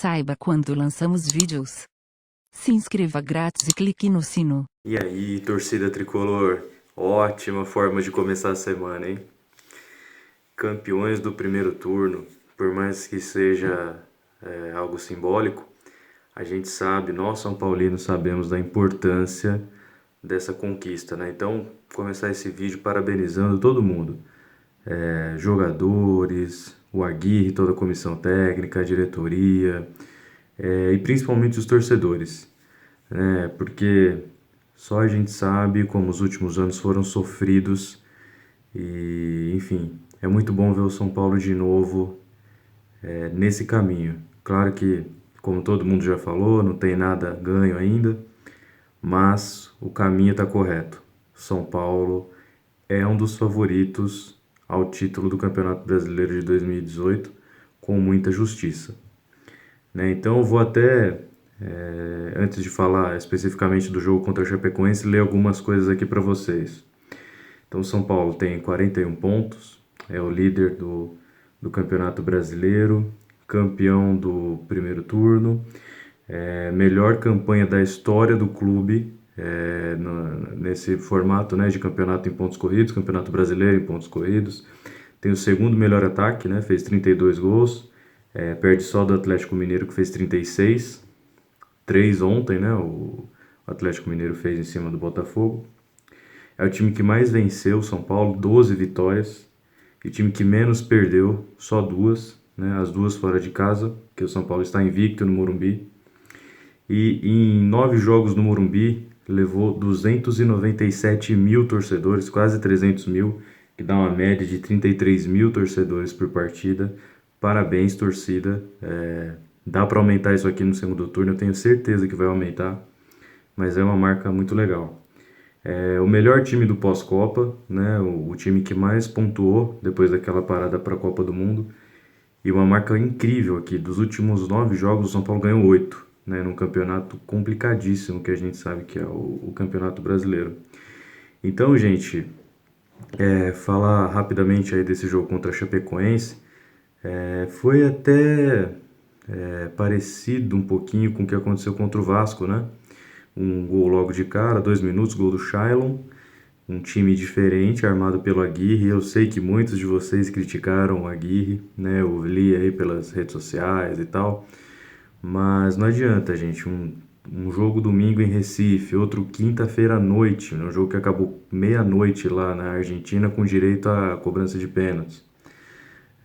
Saiba quando lançamos vídeos. Se inscreva grátis e clique no sino. E aí, torcida tricolor? Ótima forma de começar a semana, hein? Campeões do primeiro turno, por mais que seja algo simbólico, a gente sabe, nós São Paulinos sabemos da importância dessa conquista, né? Então, começar esse vídeo parabenizando todo mundo. Jogadores, o Aguirre, toda a comissão técnica, a diretoria, e principalmente os torcedores, né? Porque só a gente sabe como os últimos anos foram sofridos e, enfim, é muito bom ver o São Paulo de novo nesse caminho. Claro que, como todo mundo já falou, não tem nada ganho ainda, mas o caminho está correto. São Paulo é um dos favoritos ao título do Campeonato Brasileiro de 2018, com muita justiça, né? Então eu vou até, antes de falar especificamente do jogo contra a Chapecoense, ler algumas coisas aqui para vocês. Então o São Paulo tem 41 pontos, é o líder do Campeonato Brasileiro, campeão do primeiro turno, melhor campanha da história do clube, nesse formato, né, de campeonato em pontos corridos, Campeonato Brasileiro em pontos corridos. Tem o segundo melhor ataque, né, fez 32 gols, perde só do Atlético Mineiro que fez 36, 3 ontem, né, o Atlético Mineiro fez em cima do Botafogo. É o time que mais venceu, o São Paulo, 12 vitórias. E o time que menos perdeu, só 2, né? As 2 fora de casa, que o São Paulo está invicto no Morumbi. E em 9 jogos no Morumbi, levou 297 mil torcedores, quase 300 mil, que dá uma média de 33 mil torcedores por partida. Parabéns, torcida. Dá para aumentar isso aqui no segundo turno, eu tenho certeza que vai aumentar, mas é uma marca muito legal. O melhor time do pós-Copa, né? O time que mais pontuou depois daquela parada para a Copa do Mundo. E uma marca incrível aqui, dos últimos 9 jogos, o São Paulo ganhou 8, né? Num campeonato complicadíssimo que a gente sabe que é o Campeonato Brasileiro. Então, gente, falar rapidamente aí desse jogo contra a Chapecoense, foi até parecido um pouquinho com o que aconteceu contra o Vasco, né? Um gol logo de cara, 2 minutos, gol do Shailon. Um time diferente, armado pelo Aguirre. Eu sei que muitos de vocês criticaram o Aguirre, né? Eu li aí pelas redes sociais e tal. Mas não adianta, gente. Um jogo domingo em Recife, outro quinta-feira à noite, um jogo que acabou meia-noite lá na Argentina com direito à cobrança de pênaltis.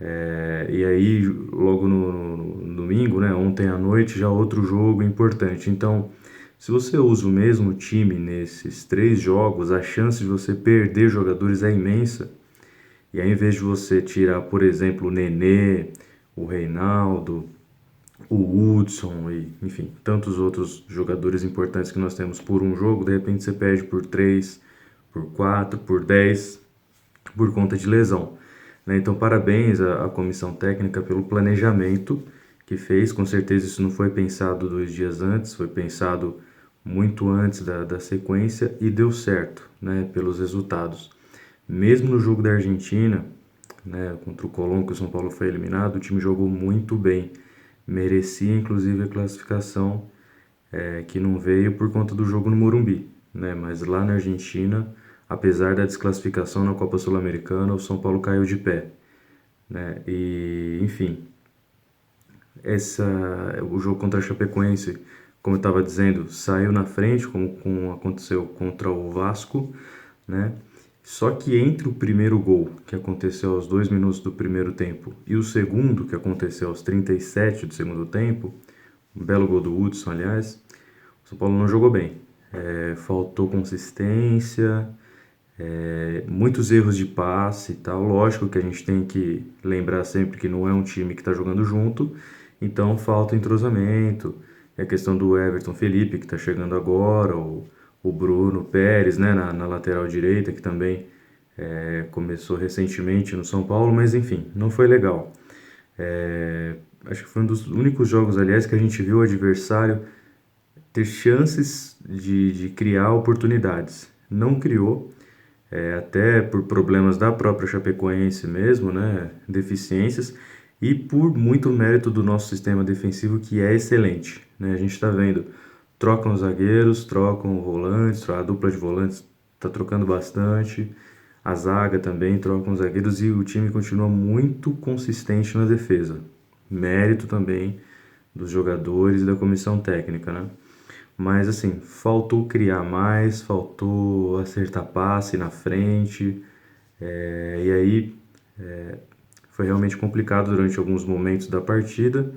E aí, logo no domingo, né? Ontem à noite, já outro jogo importante. Então, se você usa o mesmo time nesses 3 jogos, a chance de você perder jogadores é imensa. E aí, ao invés de você tirar, por exemplo, o Nenê, o Reinaldo, o Hudson e, enfim, tantos outros jogadores importantes que nós temos por um jogo, de repente você perde por 3, por 4, por 10, por conta de lesão, né? Então, parabéns à comissão técnica pelo planejamento que fez. Com certeza isso não foi pensado 2 dias antes, foi pensado muito antes da sequência e deu certo, né, pelos resultados. Mesmo no jogo da Argentina, né, contra o Colón, que o São Paulo foi eliminado, o time jogou muito bem. Merecia inclusive a classificação, que não veio por conta do jogo no Morumbi, né? Mas lá na Argentina, apesar da desclassificação na Copa Sul-Americana, o São Paulo caiu de pé, né? E, enfim, o jogo contra a Chapecoense, como eu estava dizendo, saiu na frente, como aconteceu contra o Vasco, né? Só que entre o primeiro gol, que aconteceu aos 2 minutos do primeiro tempo, e o segundo, que aconteceu aos 37 do segundo tempo, um belo gol do Hudson, aliás, o São Paulo não jogou bem. Faltou consistência, muitos erros de passe e tal. Lógico que a gente tem que lembrar sempre que não é um time que está jogando junto, então falta entrosamento. É a questão do Everton Felipe, que está chegando agora, o Bruno Pérez, né, na lateral direita, que também começou recentemente no São Paulo, mas enfim, não foi legal. Acho que foi um dos únicos jogos, aliás, que a gente viu o adversário ter chances de criar oportunidades. Não criou, até por problemas da própria Chapecoense mesmo, né, deficiências. e por muito mérito do nosso sistema defensivo, que é excelente, né? A gente está vendo, trocam os zagueiros, trocam volantes, a dupla de volantes está trocando bastante, a zaga também troca os zagueiros e o time continua muito consistente na defesa. Mérito também dos jogadores e da comissão técnica, né? Mas assim, faltou criar mais, faltou acertar passe na frente, e aí foi realmente complicado durante alguns momentos da partida.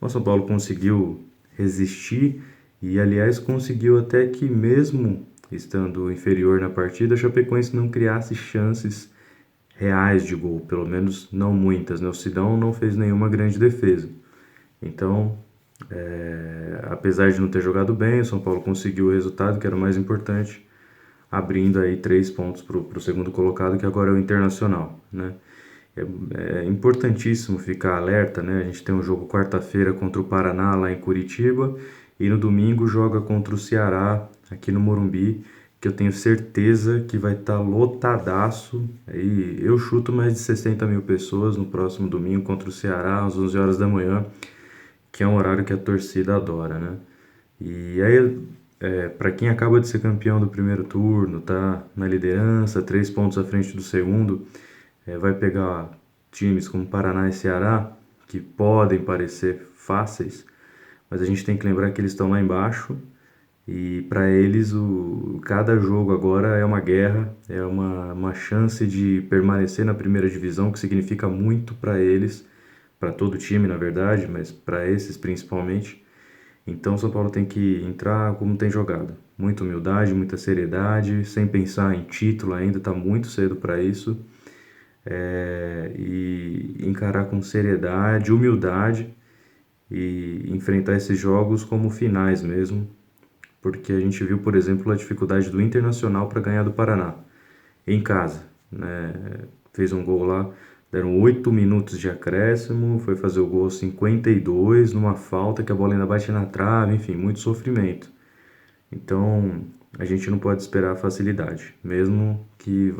O São Paulo conseguiu resistir e, aliás, conseguiu até que, mesmo estando inferior na partida, a Chapecoense não criasse chances reais de gol, pelo menos não muitas, né? O Sidão não fez nenhuma grande defesa. Então, apesar de não ter jogado bem, o São Paulo conseguiu o resultado, que era o mais importante, abrindo aí 3 pontos para o segundo colocado, que agora é o Internacional, né? É importantíssimo ficar alerta, né? A gente tem um jogo quarta-feira contra o Paraná lá em Curitiba e no domingo joga contra o Ceará aqui no Morumbi, que eu tenho certeza que vai estar lotadaço. Aí eu chuto mais de 60 mil pessoas no próximo domingo contra o Ceará às 11 horas da manhã, que é um horário que a torcida adora, né? E aí, para quem acaba de ser campeão do primeiro turno, tá na liderança, 3 pontos à frente do segundo, vai pegar times como Paraná e Ceará, que podem parecer fáceis, mas a gente tem que lembrar que eles estão lá embaixo e para eles cada jogo agora é uma guerra, é uma chance de permanecer na primeira divisão, que significa muito para eles, para todo o time na verdade, mas para esses principalmente. Então o São Paulo tem que entrar como tem jogado, muita humildade, muita seriedade, sem pensar em título ainda, está muito cedo para isso. E encarar com seriedade, humildade e enfrentar esses jogos como finais mesmo, porque a gente viu, por exemplo, a dificuldade do Internacional para ganhar do Paraná em casa, né? Fez um gol lá, deram 8 minutos de acréscimo, foi fazer o gol aos 52 numa falta que a bola ainda bate na trave, enfim, muito sofrimento. Então, a gente não pode esperar facilidade, mesmo que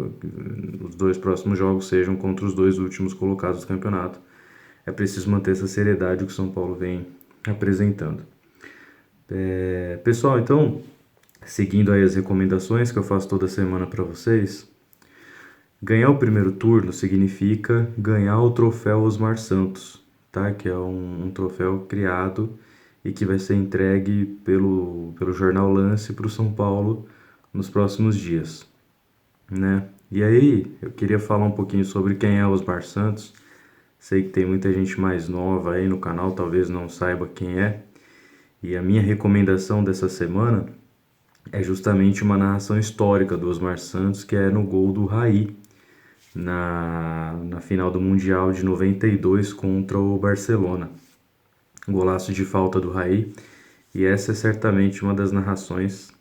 os 2 próximos jogos sejam contra os 2 últimos colocados do campeonato. É preciso manter essa seriedade que o São Paulo vem apresentando. Pessoal, então, seguindo aí as recomendações que eu faço toda semana para vocês, ganhar o primeiro turno significa ganhar o troféu Osmar Santos, tá? Que é um troféu criado e que vai ser entregue pelo jornal Lance para o São Paulo nos próximos dias, né? E aí, eu queria falar um pouquinho sobre quem é Osmar Santos. Sei que tem muita gente mais nova aí no canal, talvez não saiba quem é. E a minha recomendação dessa semana é justamente uma narração histórica do Osmar Santos, que é no gol do Raí, na final do Mundial de 92 contra o Barcelona. Golaço de falta do Raí, e essa é certamente uma das narrações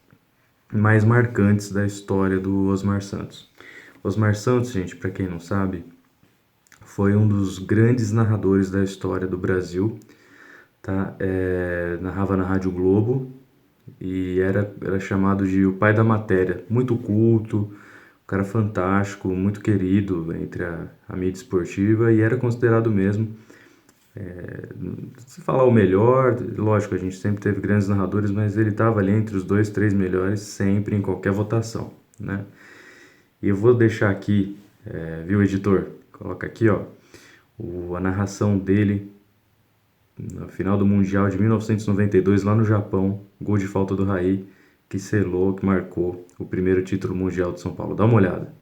mais marcantes da história do Osmar Santos. Osmar Santos, gente, para quem não sabe, foi um dos grandes narradores da história do Brasil, tá? Narrava na Rádio Globo e era chamado de o pai da matéria, muito culto, um cara fantástico, muito querido entre a mídia esportiva, e era considerado mesmo, se falar o melhor, lógico, a gente sempre teve grandes narradores, mas ele estava ali entre os 2, 3 melhores sempre, em qualquer votação, né? E eu vou deixar aqui, viu, editor? Coloca aqui, ó, a narração dele no final do Mundial de 1992, lá no Japão, gol de falta do Raí, que selou, que marcou o primeiro título mundial de São Paulo. Dá uma olhada.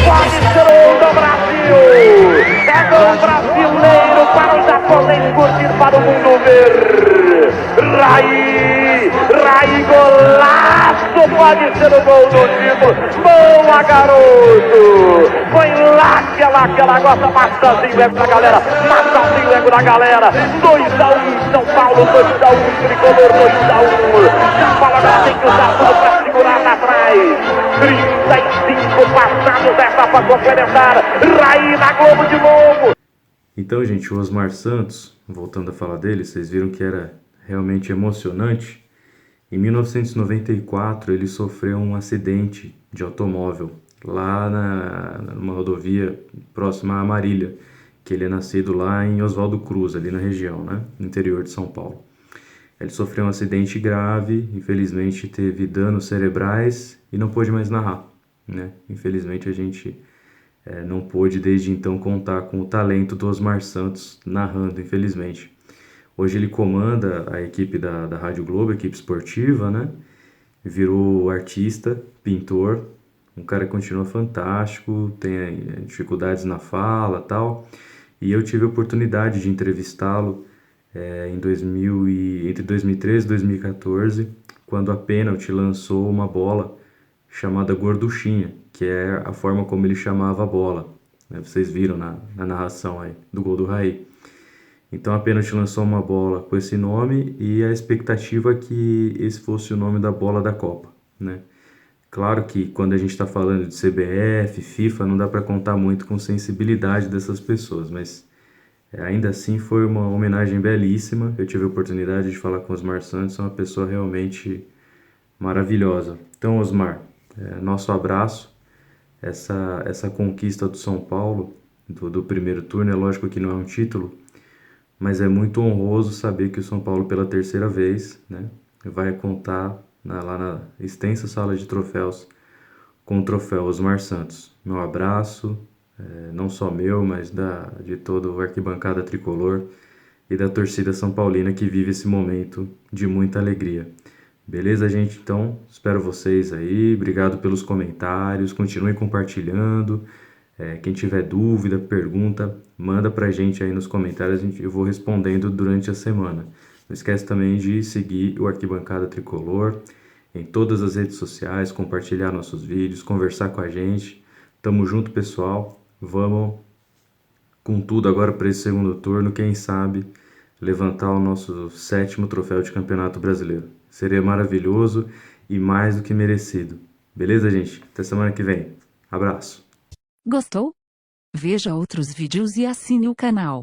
Pode ser o do Brasil! É gol brasileiro para o japonês curtir, para o mundo ver! Raí, golaço! Pode ser o gol do título! Boa, garoto! Foi lá que ela gosta, Massazinho ego da galera! Massazinho ego da galera! 2-1, São Paulo, 2-1, Tricolor, 2-1! São Paulo agora tem que usar tudo para segurar lá atrás! 35 passados, essa para complementar. Raí na Globo de novo. Então, gente, o Osmar Santos, voltando a falar dele, vocês viram que era realmente emocionante. Em 1994, ele sofreu um acidente de automóvel lá numa rodovia próxima a Marília, que ele é nascido lá em Oswaldo Cruz, ali na região, né, no interior de São Paulo. Ele sofreu um acidente grave, infelizmente teve danos cerebrais e não pôde mais narrar, né? Infelizmente a gente não pôde desde então contar com o talento do Osmar Santos narrando, infelizmente. Hoje ele comanda a equipe da Rádio Globo, a equipe esportiva, né? Virou artista, pintor, um cara que continua fantástico, tem dificuldades na fala e tal. E eu tive a oportunidade de entrevistá-lo entre 2013 e 2014, quando a Pênalti lançou uma bola chamada Gorduchinha, que é a forma como ele chamava a bola, né? Vocês viram na narração aí do gol do Raí. Então a Pênalti lançou uma bola com esse nome e a expectativa é que esse fosse o nome da bola da Copa, né? Claro que quando a gente está falando de CBF, FIFA, não dá para contar muito com a sensibilidade dessas pessoas, mas ainda assim foi uma homenagem belíssima. Eu tive a oportunidade de falar com o Osmar Santos, é uma pessoa realmente maravilhosa. Então, Osmar, nosso abraço. Essa conquista do São Paulo, do primeiro turno, é lógico que não é um título, mas é muito honroso saber que o São Paulo, pela terceira vez, né, vai contar lá na extensa sala de troféus com o troféu Osmar Santos. Meu abraço, não só meu, mas de toda a arquibancada tricolor e da torcida São Paulina que vive esse momento de muita alegria. Beleza, gente? Então, espero vocês aí. Obrigado pelos comentários. Continuem compartilhando. Quem tiver dúvida, pergunta, manda pra gente aí nos comentários. Eu vou respondendo durante a semana. Não esquece também de seguir o Arquibancada Tricolor em todas as redes sociais, compartilhar nossos vídeos, conversar com a gente. Tamo junto, pessoal. Vamos com tudo agora para esse segundo turno. Quem sabe levantar o nosso 7º troféu de Campeonato Brasileiro. Seria maravilhoso e mais do que merecido. Beleza, gente? Até semana que vem. Abraço. Gostou? Veja outros vídeos e assine o canal.